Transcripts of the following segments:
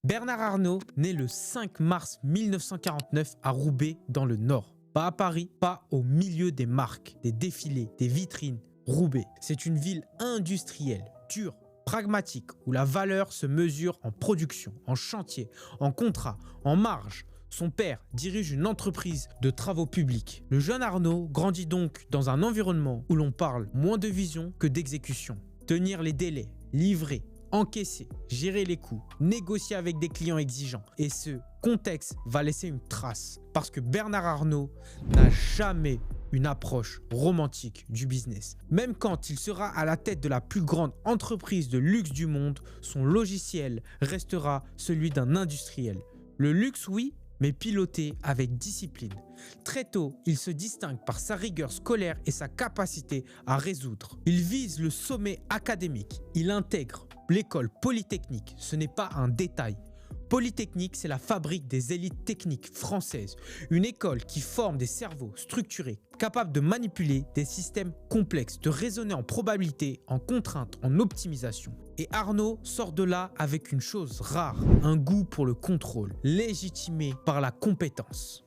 Bernard Arnault naît le 5 mars 1949 à Roubaix dans le Nord. Pas à Paris, pas au milieu des marques, des défilés, des vitrines. Roubaix, c'est une ville industrielle, dure, pragmatique, où la valeur se mesure en production, en chantier, en contrat, en marge. Son père dirige une entreprise de travaux publics. Le jeune Arnault grandit donc dans un environnement où l'on parle moins de vision que d'exécution. Tenir les délais, livrer, encaisser, gérer les coûts, négocier avec des clients exigeants. Et ce contexte va laisser une trace parce que Bernard Arnault n'a jamais une approche romantique du business. Même quand il sera à la tête de la plus grande entreprise de luxe du monde, son logiciel restera celui d'un industriel. Le luxe, oui, mais piloté avec discipline. Très tôt, il se distingue par sa rigueur scolaire et sa capacité à résoudre. Il vise le sommet académique. Il intègre l'école polytechnique. Ce n'est pas un détail. Polytechnique, c'est la fabrique des élites techniques françaises. Une école qui forme des cerveaux structurés, capables de manipuler des systèmes complexes, de raisonner en probabilité, en contrainte, en optimisation. Et Arnault sort de là avec une chose rare, un goût pour le contrôle, légitimé par la compétence.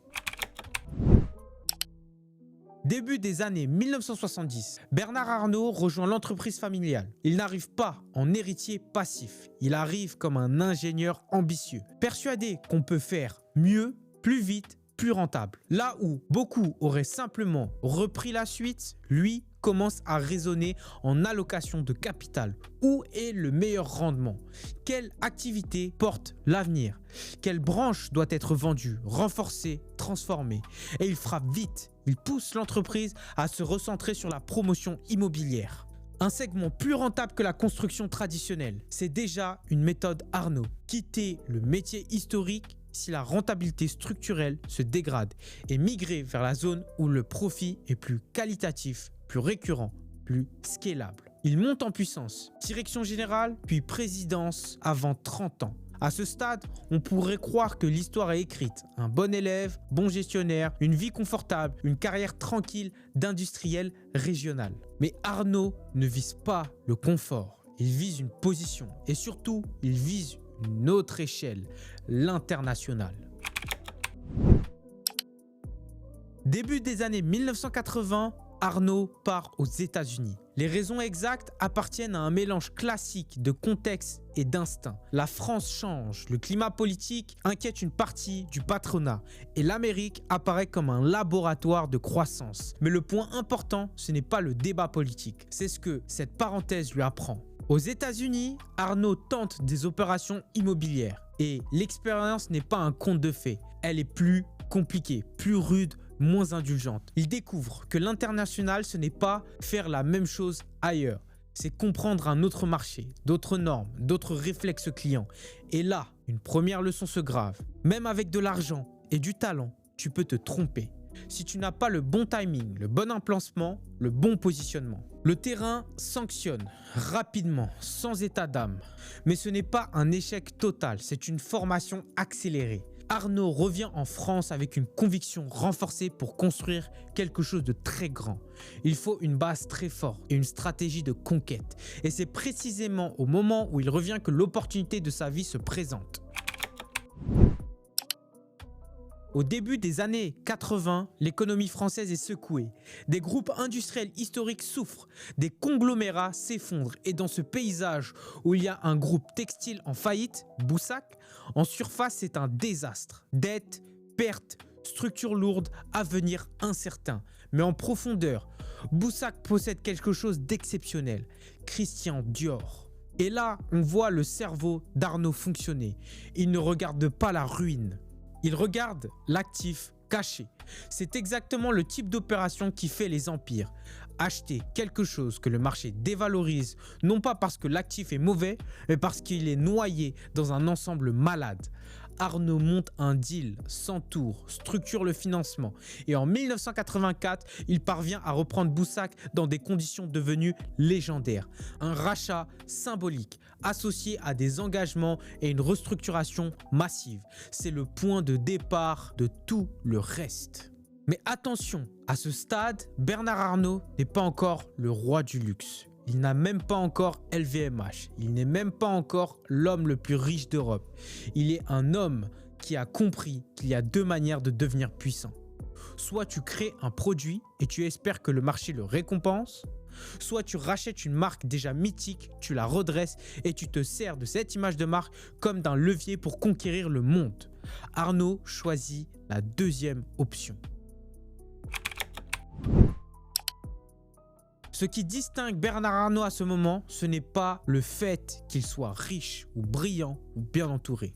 Début des années 1970, Bernard Arnault rejoint l'entreprise familiale. Il n'arrive pas en héritier passif, il arrive comme un ingénieur ambitieux, persuadé qu'on peut faire mieux, plus vite, plus rentable. Là où beaucoup auraient simplement repris la suite, lui commence à raisonner en allocation de capital. Où est le meilleur rendement? Quelle activité porte l'avenir? Quelle branche doit être vendue, renforcée, transformée? Et il frappe vite. Il pousse l'entreprise à se recentrer sur la promotion immobilière. Un segment plus rentable que la construction traditionnelle. C'est déjà une méthode Arnault. Quitter le métier historique si la rentabilité structurelle se dégrade et migrer vers la zone où le profit est plus qualitatif, plus récurrent, plus scalable. Il monte en puissance, direction générale, puis présidence avant 30 ans. À ce stade, on pourrait croire que l'histoire est écrite. Un bon élève, bon gestionnaire, une vie confortable, une carrière tranquille d'industriel régional. Mais Arnault ne vise pas le confort. Il vise une position et surtout, il vise une autre échelle, l'international. Début des années 1980, Arnault part aux États-Unis. Les raisons exactes appartiennent à un mélange classique de contexte et d'instinct. La France change, le climat politique inquiète une partie du patronat et l'Amérique apparaît comme un laboratoire de croissance. Mais le point important, ce n'est pas le débat politique, c'est ce que cette parenthèse lui apprend. Aux États-Unis, Arnault tente des opérations immobilières et l'expérience n'est pas un conte de fées. Elle est plus compliquée, plus rude, moins indulgente. Il découvre que l'international, ce n'est pas faire la même chose ailleurs. C'est comprendre un autre marché, d'autres normes, d'autres réflexes clients. Et là, une première leçon se grave. Même avec de l'argent et du talent, tu peux te tromper. Si tu n'as pas le bon timing, le bon emplacement, le bon positionnement. Le terrain sanctionne rapidement, sans état d'âme. Mais ce n'est pas un échec total, c'est une formation accélérée. Arnault revient en France avec une conviction renforcée pour construire quelque chose de très grand. Il faut une base très forte et une stratégie de conquête. Et c'est précisément au moment où il revient que l'opportunité de sa vie se présente. Au début des années 80, l'économie française est secouée. Des groupes industriels historiques souffrent, des conglomérats s'effondrent et dans ce paysage où il y a un groupe textile en faillite, Boussac, en surface c'est un désastre. Dettes, pertes, structures lourdes, avenir incertain. Mais en profondeur, Boussac possède quelque chose d'exceptionnel, Christian Dior. Et là, on voit le cerveau d'Arnault fonctionner. Il ne regarde pas la ruine. Il regarde l'actif caché. C'est exactement le type d'opération qui fait les empires. Acheter quelque chose que le marché dévalorise, non pas parce que l'actif est mauvais, mais parce qu'il est noyé dans un ensemble malade. Arnault monte un deal, s'entoure, structure le financement et en 1984, il parvient à reprendre Boussac dans des conditions devenues légendaires. Un rachat symbolique associé à des engagements et une restructuration massive. C'est le point de départ de tout le reste. Mais attention, à ce stade, Bernard Arnault n'est pas encore le roi du luxe. Il n'a même pas encore LVMH. Il n'est même pas encore l'homme le plus riche d'Europe. Il est un homme qui a compris qu'il y a deux manières de devenir puissant. Soit tu crées un produit et tu espères que le marché le récompense, soit tu rachètes une marque déjà mythique, tu la redresses et tu te sers de cette image de marque comme d'un levier pour conquérir le monde. Arnault choisit la deuxième option. Ce qui distingue Bernard Arnault à ce moment, ce n'est pas le fait qu'il soit riche ou brillant ou bien entouré.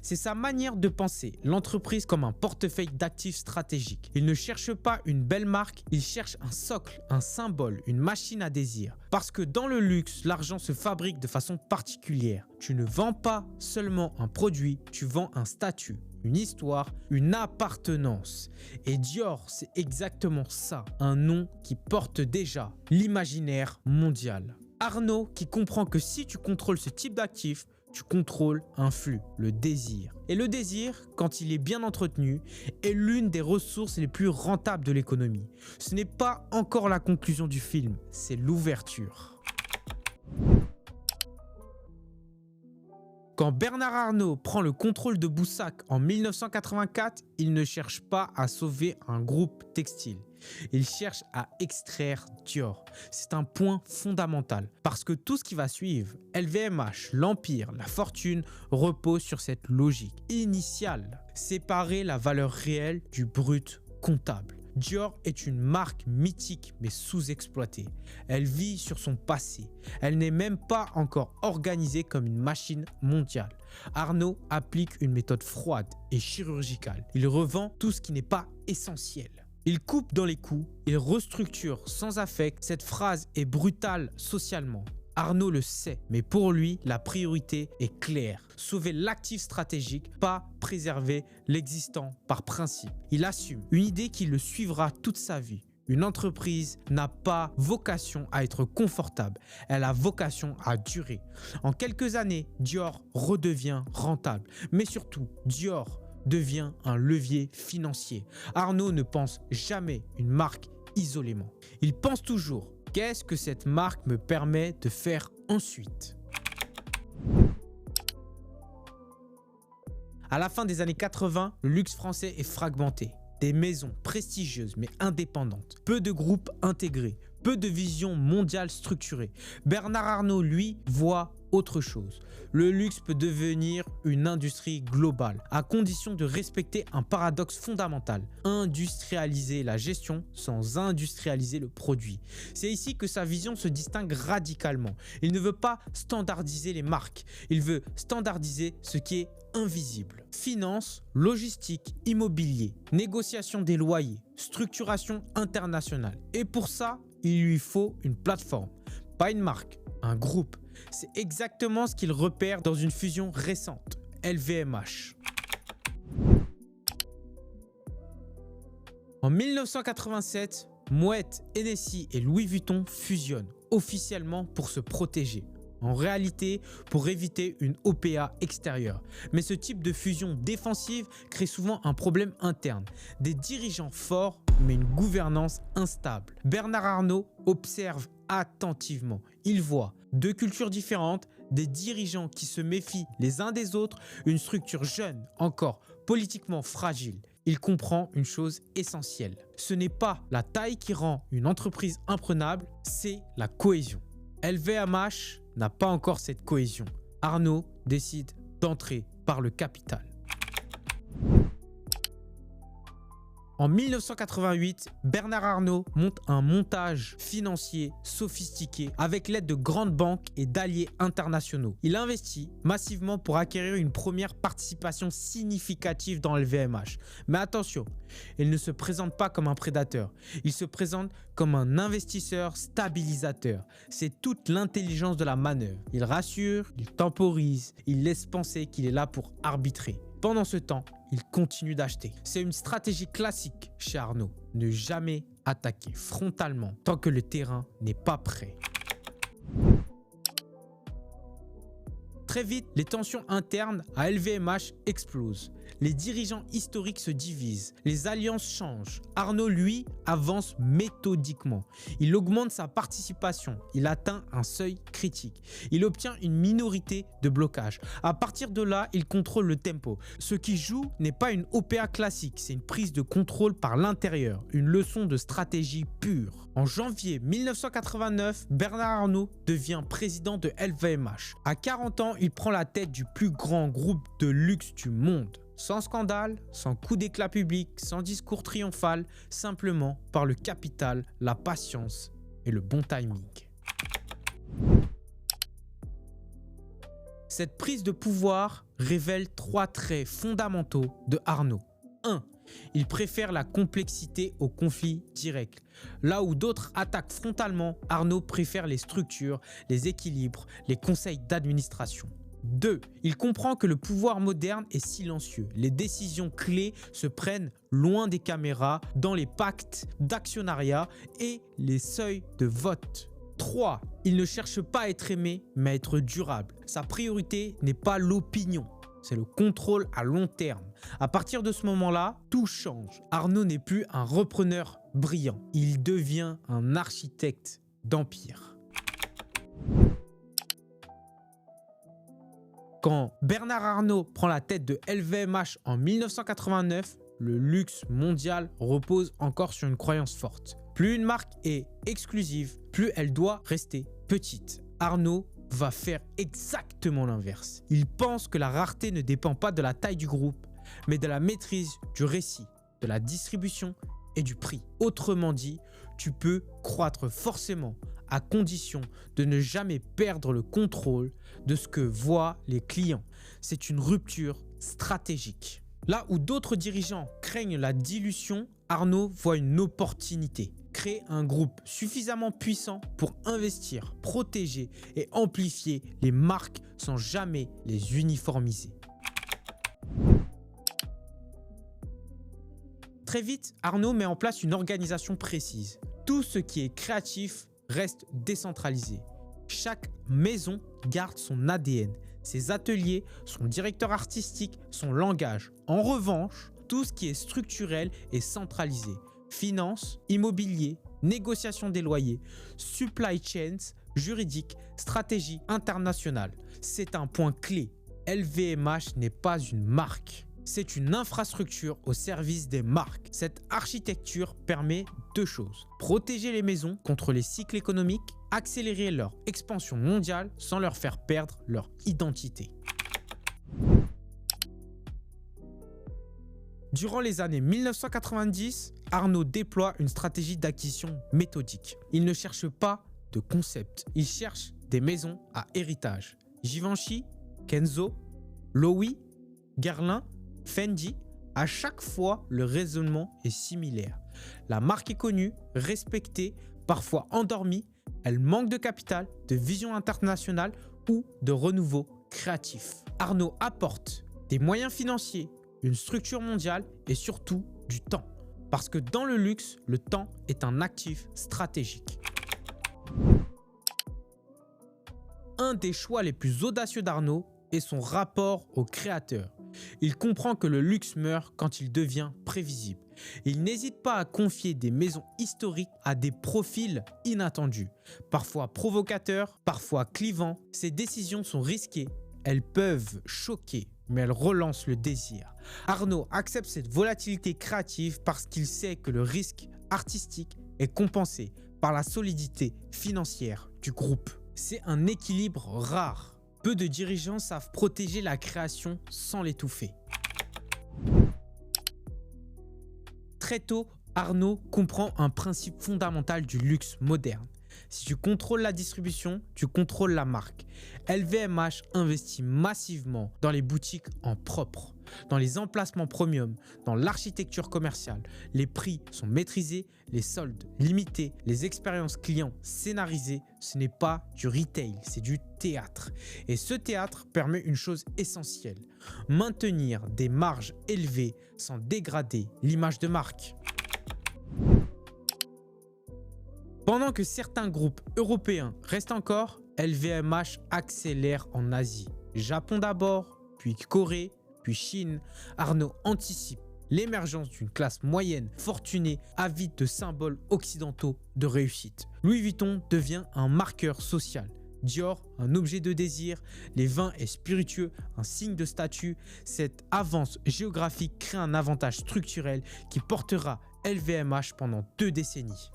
C'est sa manière de penser l'entreprise comme un portefeuille d'actifs stratégiques. Il ne cherche pas une belle marque, il cherche un socle, un symbole, une machine à désir. Parce que dans le luxe, l'argent se fabrique de façon particulière. Tu ne vends pas seulement un produit, tu vends un statut, une histoire, une appartenance. Et Dior, c'est exactement ça, un nom qui porte déjà l'imaginaire mondial. Arnault qui comprend que si tu contrôles ce type d'actifs, tu contrôles un flux, le désir. Et le désir, quand il est bien entretenu, est l'une des ressources les plus rentables de l'économie. Ce n'est pas encore la conclusion du film, c'est l'ouverture. Quand Bernard Arnault prend le contrôle de Boussac en 1984, il ne cherche pas à sauver un groupe textile. Il cherche à extraire Dior. C'est un point fondamental parce que tout ce qui va suivre, LVMH, l'Empire, la fortune, repose sur cette logique initiale. Séparer la valeur réelle du brut comptable. Dior est une marque mythique mais sous-exploitée. Elle vit sur son passé. Elle n'est même pas encore organisée comme une machine mondiale. Arnault applique une méthode froide et chirurgicale. Il revend tout ce qui n'est pas essentiel. Il coupe dans les coûts, il restructure sans affect. Cette phrase est brutale socialement. Arnault le sait, mais pour lui, la priorité est claire. Sauver l'actif stratégique, pas préserver l'existant par principe. Il assume une idée qui le suivra toute sa vie. Une entreprise n'a pas vocation à être confortable, elle a vocation à durer. En quelques années, Dior redevient rentable, mais surtout, Dior devient un levier financier. Arnault ne pense jamais une marque isolément. Il pense toujours: qu'est-ce que cette marque me permet de faire ensuite? À la fin des années 80, le luxe français est fragmenté. Des maisons prestigieuses mais indépendantes. Peu de groupes intégrés. Peu de vision mondiale structurée. Bernard Arnault, lui, voit autre chose. Le luxe peut devenir une industrie globale, à condition de respecter un paradoxe fondamental: industrialiser la gestion sans industrialiser le produit. C'est ici que sa vision se distingue radicalement. Il ne veut pas standardiser les marques, il veut standardiser ce qui est invisible. Finance, logistique, immobilier, négociation des loyers, structuration internationale. Et pour ça, il lui faut une plateforme, pas une marque, un groupe. C'est exactement ce qu'il repère dans une fusion récente, LVMH. En 1987, Moët, Hennessy et Louis Vuitton fusionnent officiellement pour se protéger. En réalité, pour éviter une OPA extérieure. Mais ce type de fusion défensive crée souvent un problème interne. Des dirigeants forts, mais une gouvernance instable. Bernard Arnault observe attentivement. Il voit deux cultures différentes, des dirigeants qui se méfient les uns des autres, une structure jeune, encore politiquement fragile. Il comprend une chose essentielle. Ce n'est pas la taille qui rend une entreprise imprenable, c'est la cohésion. LVMH n'a pas encore cette cohésion. Arnault décide d'entrer par le capital. En 1988, Bernard Arnault monte un montage financier sophistiqué avec l'aide de grandes banques et d'alliés internationaux. Il investit massivement pour acquérir une première participation significative dans LVMH. Mais attention, il ne se présente pas comme un prédateur, il se présente comme un investisseur stabilisateur. C'est toute l'intelligence de la manœuvre. Il rassure, il temporise, il laisse penser qu'il est là pour arbitrer. Pendant ce temps, il continue d'acheter. C'est une stratégie classique chez Arnault. Ne jamais attaquer frontalement tant que le terrain n'est pas prêt. Très vite, les tensions internes à LVMH explosent. Les dirigeants historiques se divisent, les alliances changent. Arnault, lui, avance méthodiquement. Il augmente sa participation, il atteint un seuil critique. Il obtient une minorité de blocage. À partir de là, il contrôle le tempo. Ce qui joue n'est pas une OPA classique, c'est une prise de contrôle par l'intérieur, une leçon de stratégie pure. En janvier 1989, Bernard Arnault devient président de LVMH. À 40 ans, il prend la tête du plus grand groupe de luxe du monde. Sans scandale, sans coup d'éclat public, sans discours triomphal, simplement par le capital, la patience et le bon timing. Cette prise de pouvoir révèle 3 traits fondamentaux de Arnault. 1. Il préfère la complexité au conflit direct. Là où d'autres attaquent frontalement, Arnault préfère les structures, les équilibres, les conseils d'administration. 2. Il comprend que le pouvoir moderne est silencieux. Les décisions clés se prennent loin des caméras, dans les pactes d'actionnariat et les seuils de vote. 3. Il ne cherche pas à être aimé, mais à être durable. Sa priorité n'est pas l'opinion, c'est le contrôle à long terme. À partir de ce moment-là, tout change. Arnault n'est plus un repreneur brillant. Il devient un architecte d'empire. Quand Bernard Arnault prend la tête de LVMH en 1989, le luxe mondial repose encore sur une croyance forte. Plus une marque est exclusive, plus elle doit rester petite. Arnault va faire exactement l'inverse. Il pense que la rareté ne dépend pas de la taille du groupe, mais de la maîtrise du récit, de la distribution et du prix. Autrement dit, tu peux croître forcément à condition de ne jamais perdre le contrôle de ce que voient les clients. C'est une rupture stratégique. Là où d'autres dirigeants craignent la dilution, Arnault voit une opportunité. Créer un groupe suffisamment puissant pour investir, protéger et amplifier les marques sans jamais les uniformiser. Très vite, Arnault met en place une organisation précise. Tout ce qui est créatif reste décentralisé. Chaque maison garde son ADN, ses ateliers, son directeur artistique, son langage. En revanche, tout ce qui est structurel est centralisé. Finance, immobilier, négociation des loyers, supply chains, juridique, stratégie internationale. C'est un point clé. LVMH n'est pas une marque. C'est une infrastructure au service des marques. Cette architecture permet 2 choses. Protéger les maisons contre les cycles économiques, accélérer leur expansion mondiale sans leur faire perdre leur identité. Durant les années 1990, Arnault déploie une stratégie d'acquisition méthodique. Il ne cherche pas de concept, il cherche des maisons à héritage. Givenchy, Kenzo, Loewe, Guerlain, Fendi, à chaque fois le raisonnement est similaire. La marque est connue, respectée, parfois endormie, elle manque de capital, de vision internationale ou de renouveau créatif. Arnault apporte des moyens financiers, une structure mondiale et surtout du temps. Parce que dans le luxe, le temps est un actif stratégique. Un des choix les plus audacieux d'Arnault est son rapport au créateur. Il comprend que le luxe meurt quand il devient prévisible. Il n'hésite pas à confier des maisons historiques à des profils inattendus, parfois provocateurs, parfois clivants. Ces décisions sont risquées, elles peuvent choquer, mais elles relancent le désir. Arnault accepte cette volatilité créative parce qu'il sait que le risque artistique est compensé par la solidité financière du groupe. C'est un équilibre rare. Peu de dirigeants savent protéger la création sans l'étouffer. Très tôt, Arnault comprend un principe fondamental du luxe moderne. Si tu contrôles la distribution, tu contrôles la marque. LVMH investit massivement dans les boutiques en propre, dans les emplacements premium, dans l'architecture commerciale. Les prix sont maîtrisés, les soldes limités, les expériences clients scénarisées. Ce n'est pas du retail, c'est du théâtre. Et ce théâtre permet une chose essentielle, maintenir des marges élevées sans dégrader l'image de marque. Pendant que certains groupes européens restent encore, LVMH accélère en Asie. Japon d'abord, puis Corée, puis Chine, Arnault anticipe l'émergence d'une classe moyenne fortunée avide de symboles occidentaux de réussite. Louis Vuitton devient un marqueur social. Dior, un objet de désir, les vins et spiritueux, un signe de statut. Cette avance géographique crée un avantage structurel qui portera LVMH pendant 2 décennies.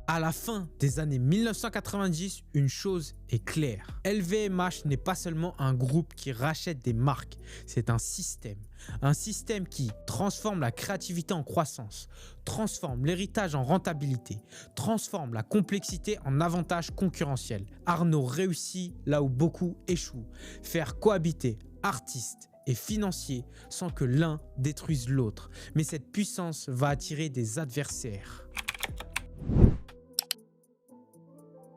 À la fin des années 1990, une chose est claire. LVMH n'est pas seulement un groupe qui rachète des marques, c'est un système. Un système qui transforme la créativité en croissance, transforme l'héritage en rentabilité, transforme la complexité en avantage concurrentiel. Arnault réussit là où beaucoup échouent. Faire cohabiter artistes et financiers sans que l'un détruise l'autre. Mais cette puissance va attirer des adversaires.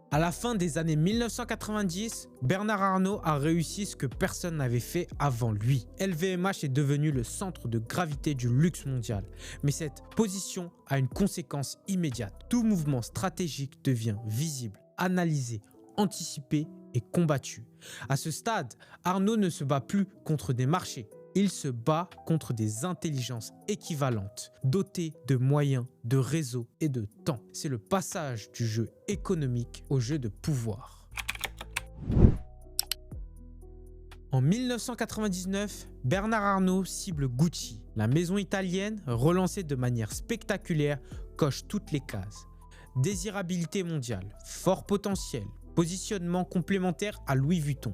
À la fin des années 1990, Bernard Arnault a réussi ce que personne n'avait fait avant lui. LVMH est devenu le centre de gravité du luxe mondial. Mais cette position a une conséquence immédiate. Tout mouvement stratégique devient visible, analysé, anticipé et combattu. À ce stade, Arnault ne se bat plus contre des marchés. Il se bat contre des intelligences équivalentes, dotées de moyens, de réseaux et de temps. C'est le passage du jeu économique au jeu de pouvoir. En 1999, Bernard Arnault cible Gucci. La maison italienne, relancée de manière spectaculaire, coche toutes les cases. Désirabilité mondiale, fort potentiel, positionnement complémentaire à Louis Vuitton.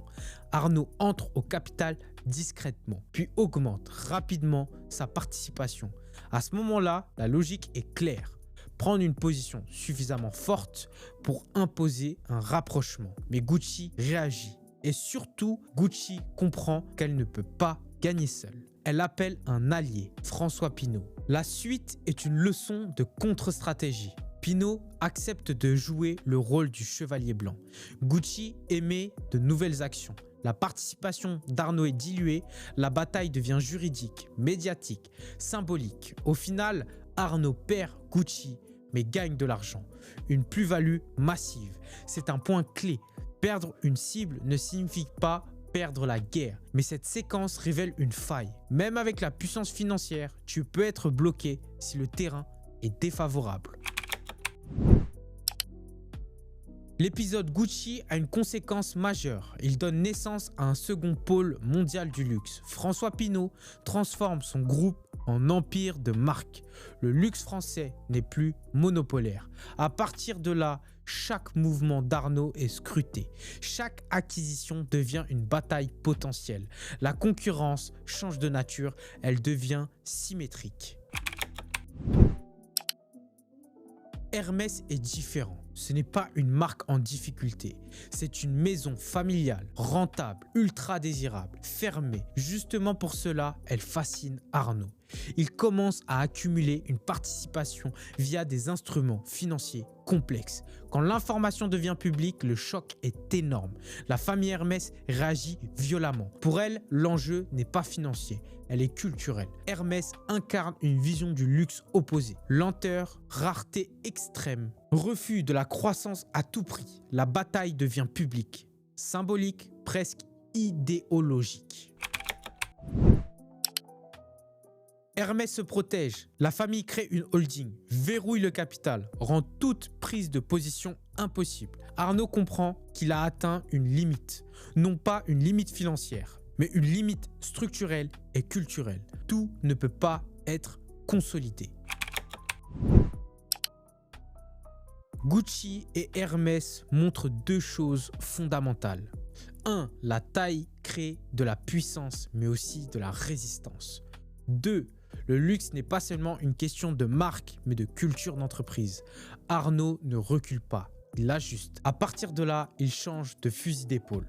Arnault entre au capital discrètement, puis augmente rapidement sa participation. À ce moment-là, la logique est claire. Prendre une position suffisamment forte pour imposer un rapprochement. Mais Gucci réagit. Et surtout, Gucci comprend qu'elle ne peut pas gagner seule. Elle appelle un allié, François Pinault. La suite est une leçon de contre-stratégie. Pinault accepte de jouer le rôle du chevalier blanc. Gucci émet de nouvelles actions. La participation d'Arnault est diluée, la bataille devient juridique, médiatique, symbolique. Au final, Arnault perd Gucci, mais gagne de l'argent. Une plus-value massive. C'est un point clé. Perdre une cible ne signifie pas perdre la guerre. Mais cette séquence révèle une faille. Même avec la puissance financière, tu peux être bloqué si le terrain est défavorable. L'épisode Gucci a une conséquence majeure. Il donne naissance à un second pôle mondial du luxe. François Pinault transforme son groupe en empire de marque. Le luxe français n'est plus monopolaire. À partir de là, chaque mouvement d'Arnault est scruté. Chaque acquisition devient une bataille potentielle. La concurrence change de nature, elle devient symétrique. Hermès est différent. Ce n'est pas une marque en difficulté. C'est une maison familiale, rentable, ultra désirable, fermée. Justement pour cela, elle fascine Arnault. Il commence à accumuler une participation via des instruments financiers complexes. Quand l'information devient publique, le choc est énorme. La famille Hermès réagit violemment. Pour elle, l'enjeu n'est pas financier, elle est culturelle. Hermès incarne une vision du luxe opposée. Lenteur, rareté extrême, refus de la croissance à tout prix. La bataille devient publique, symbolique, presque idéologique. Hermès se protège, la famille crée une holding, verrouille le capital, rend toute prise de position impossible. Arnault comprend qu'il a atteint une limite, non pas une limite financière, mais une limite structurelle et culturelle. Tout ne peut pas être consolidé. Gucci et Hermès montrent deux choses fondamentales. 1. La taille crée de la puissance, mais aussi de la résistance. 2. Le luxe n'est pas seulement une question de marque, mais de culture d'entreprise. Arnault ne recule pas, il ajuste. À partir de là, il change de fusil d'épaule.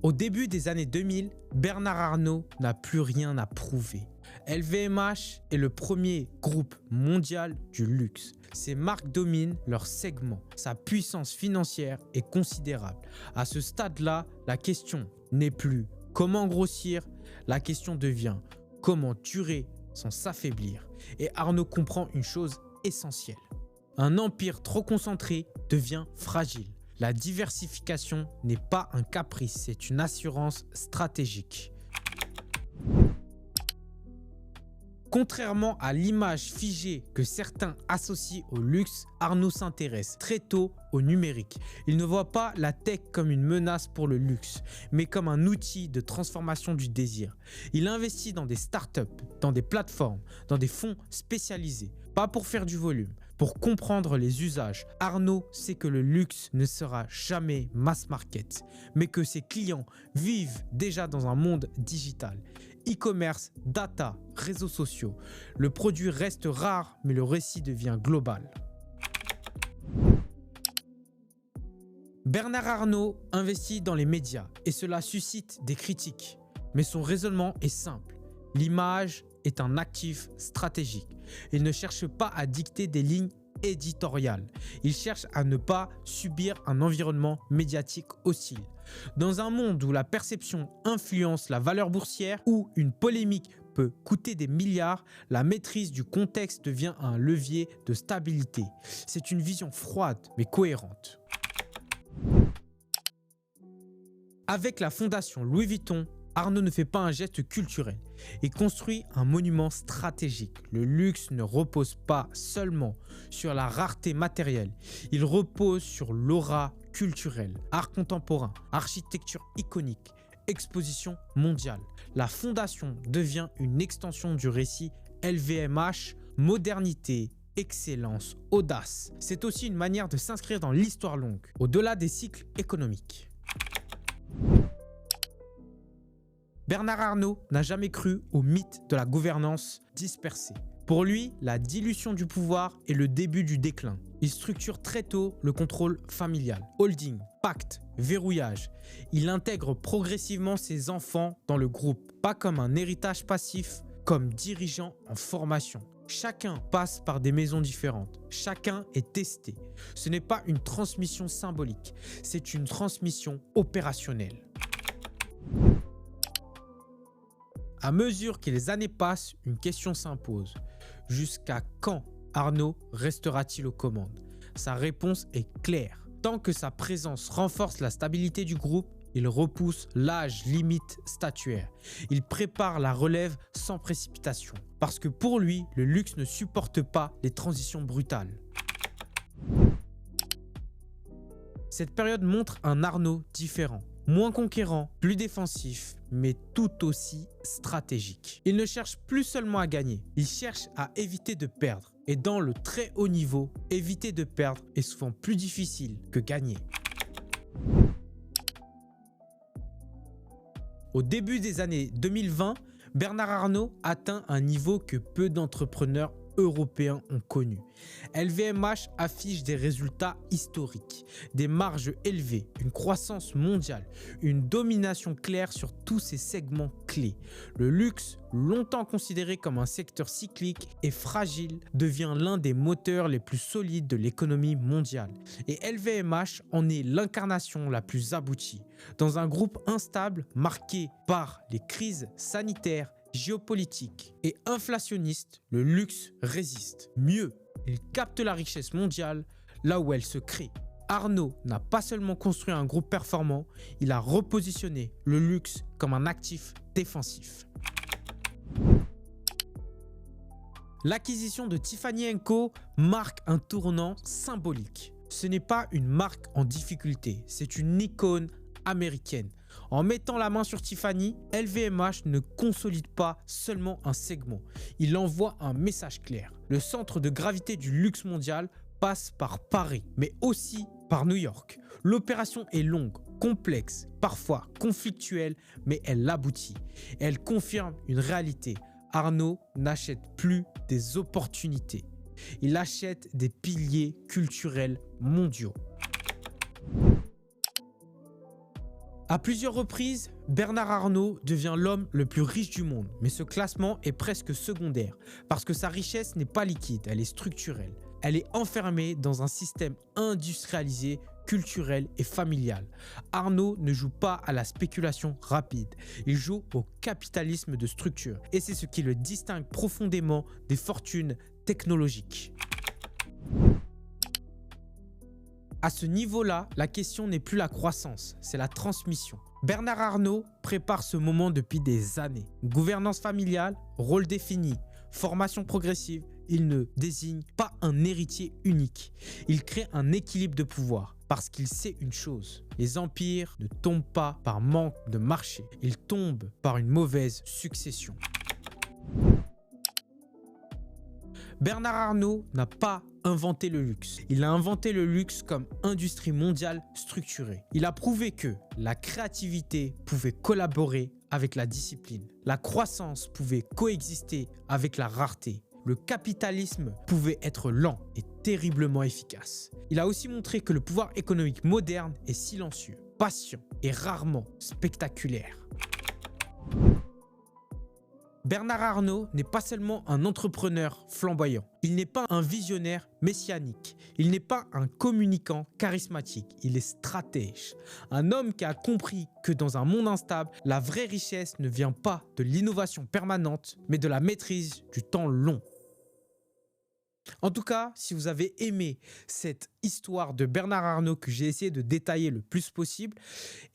Au début des années 2000, Bernard Arnault n'a plus rien à prouver. LVMH est le premier groupe mondial du luxe. Ses marques dominent leur segment. Sa puissance financière est considérable. À ce stade-là, la question n'est plus comment grossir, la question devient comment durer sans s'affaiblir. Et Arnault comprend une chose essentielle. Un empire trop concentré devient fragile. La diversification n'est pas un caprice, c'est une assurance stratégique. Contrairement à l'image figée que certains associent au luxe, Arnaud s'intéresse très tôt au numérique. Il ne voit pas la tech comme une menace pour le luxe, mais comme un outil de transformation du désir. Il investit dans des startups, dans des plateformes, dans des fonds spécialisés. Pas pour faire du volume, pour comprendre les usages. Arnaud sait que le luxe ne sera jamais mass market, mais que ses clients vivent déjà dans un monde digital. E-commerce, data, réseaux sociaux. Le produit reste rare, mais le récit devient global. Bernard Arnault investit dans les médias et cela suscite des critiques. Mais son raisonnement est simple. L'image est un actif stratégique. Il ne cherche pas à dicter des lignes éditoriales. Il cherche à ne pas subir un environnement médiatique hostile. Dans un monde où la perception influence la valeur boursière, où une polémique peut coûter des milliards, la maîtrise du contexte devient un levier de stabilité. C'est une vision froide mais cohérente. Avec la fondation Louis Vuitton, Arnaud ne fait pas un geste culturel. Il construit un monument stratégique. Le luxe ne repose pas seulement sur la rareté matérielle. Il repose sur l'aura culturelle, art contemporain, architecture iconique, exposition mondiale. La fondation devient une extension du récit LVMH, modernité, excellence, audace. C'est aussi une manière de s'inscrire dans l'histoire longue, au-delà des cycles économiques. Bernard Arnault n'a jamais cru au mythe de la gouvernance dispersée. Pour lui, la dilution du pouvoir est le début du déclin. Il structure très tôt le contrôle familial, holding, pacte, verrouillage. Il intègre progressivement ses enfants dans le groupe, pas comme un héritage passif, comme dirigeant en formation. Chacun passe par des maisons différentes. Chacun est testé. Ce n'est pas une transmission symbolique, c'est une transmission opérationnelle. À mesure que les années passent, une question s'impose. Jusqu'à quand Arnaud restera-t-il aux commandes? Sa réponse est claire. Tant que sa présence renforce la stabilité du groupe, il repousse l'âge limite statuaire. Il prépare la relève sans précipitation. Parce que pour lui, le luxe ne supporte pas les transitions brutales. Cette période montre un Arnaud différent. Moins conquérant, plus défensif, mais tout aussi stratégique. Il ne cherche plus seulement à gagner, il cherche à éviter de perdre. Et dans le très haut niveau, éviter de perdre est souvent plus difficile que gagner. Au début des années 2020, Bernard Arnault atteint un niveau que peu d'entrepreneurs européens ont connu. LVMH affiche des résultats historiques, des marges élevées, une croissance mondiale, une domination claire sur tous ces segments clés. Le luxe, longtemps considéré comme un secteur cyclique et fragile, devient l'un des moteurs les plus solides de l'économie mondiale. Et LVMH en est l'incarnation la plus aboutie. Dans un groupe instable marqué par les crises sanitaires, géopolitique et inflationniste, le luxe résiste. Mieux, il capte la richesse mondiale là où elle se crée. Arnault n'a pas seulement construit un groupe performant, il a repositionné le luxe comme un actif défensif. L'acquisition de Tiffany & Co marque un tournant symbolique. Ce n'est pas une marque en difficulté, c'est une icône américaine. En mettant la main sur Tiffany, LVMH ne consolide pas seulement un segment, il envoie un message clair. Le centre de gravité du luxe mondial passe par Paris, mais aussi par New York. L'opération est longue, complexe, parfois conflictuelle, mais elle aboutit. Elle confirme une réalité. Arnault n'achète plus des opportunités, il achète des piliers culturels mondiaux. À plusieurs reprises, Bernard Arnault devient l'homme le plus riche du monde, mais ce classement est presque secondaire parce que sa richesse n'est pas liquide, elle est structurelle. Elle est enfermée dans un système industrialisé, culturel et familial. Arnault ne joue pas à la spéculation rapide, il joue au capitalisme de structure et c'est ce qui le distingue profondément des fortunes technologiques. À ce niveau-là, la question n'est plus la croissance, c'est la transmission. Bernard Arnault prépare ce moment depuis des années. Gouvernance familiale, rôle défini, formation progressive, il ne désigne pas un héritier unique. Il crée un équilibre de pouvoir parce qu'il sait une chose. Les empires ne tombent pas par manque de marché, ils tombent par une mauvaise succession. Bernard Arnault n'a pas inventé le luxe. Il a inventé le luxe comme industrie mondiale structurée. Il a prouvé que la créativité pouvait collaborer avec la discipline. La croissance pouvait coexister avec la rareté. Le capitalisme pouvait être lent et terriblement efficace. Il a aussi montré que le pouvoir économique moderne est silencieux, patient et rarement spectaculaire. Bernard Arnault n'est pas seulement un entrepreneur flamboyant. Il n'est pas un visionnaire messianique. Il n'est pas un communicant charismatique. Il est stratège. Un homme qui a compris que dans un monde instable, la vraie richesse ne vient pas de l'innovation permanente, mais de la maîtrise du temps long. En tout cas, si vous avez aimé cette histoire de Bernard Arnault que j'ai essayé de détailler le plus possible,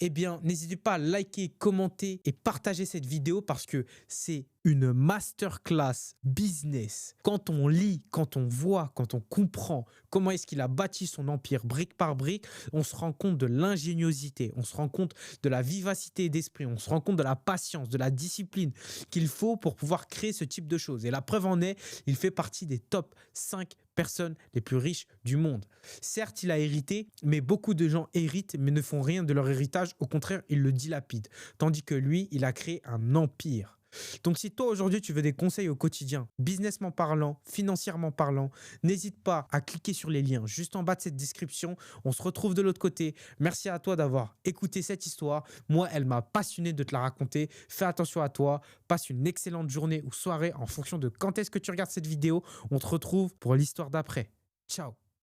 eh bien, n'hésitez pas à liker, commenter et partager cette vidéo parce que c'est une masterclass business. Quand on lit, quand on voit, quand on comprend comment est-ce qu'il a bâti son empire brique par brique, on se rend compte de l'ingéniosité, on se rend compte de la vivacité d'esprit, on se rend compte de la patience, de la discipline qu'il faut pour pouvoir créer ce type de choses. Et la preuve en est, il fait partie des top 5 personnes les plus riches du monde. Certes, il a hérité, mais beaucoup de gens héritent mais ne font rien de leur héritage. Au contraire, ils le dilapident. Tandis que lui, il a créé un empire. Donc si toi aujourd'hui tu veux des conseils au quotidien, businessment parlant, financièrement parlant, n'hésite pas à cliquer sur les liens juste en bas de cette description. On se retrouve de l'autre côté. Merci à toi d'avoir écouté cette histoire. Moi, elle m'a passionné de te la raconter. Fais attention à toi. Passe une excellente journée ou soirée en fonction de quand est-ce que tu regardes cette vidéo. On te retrouve pour l'histoire d'après. Ciao.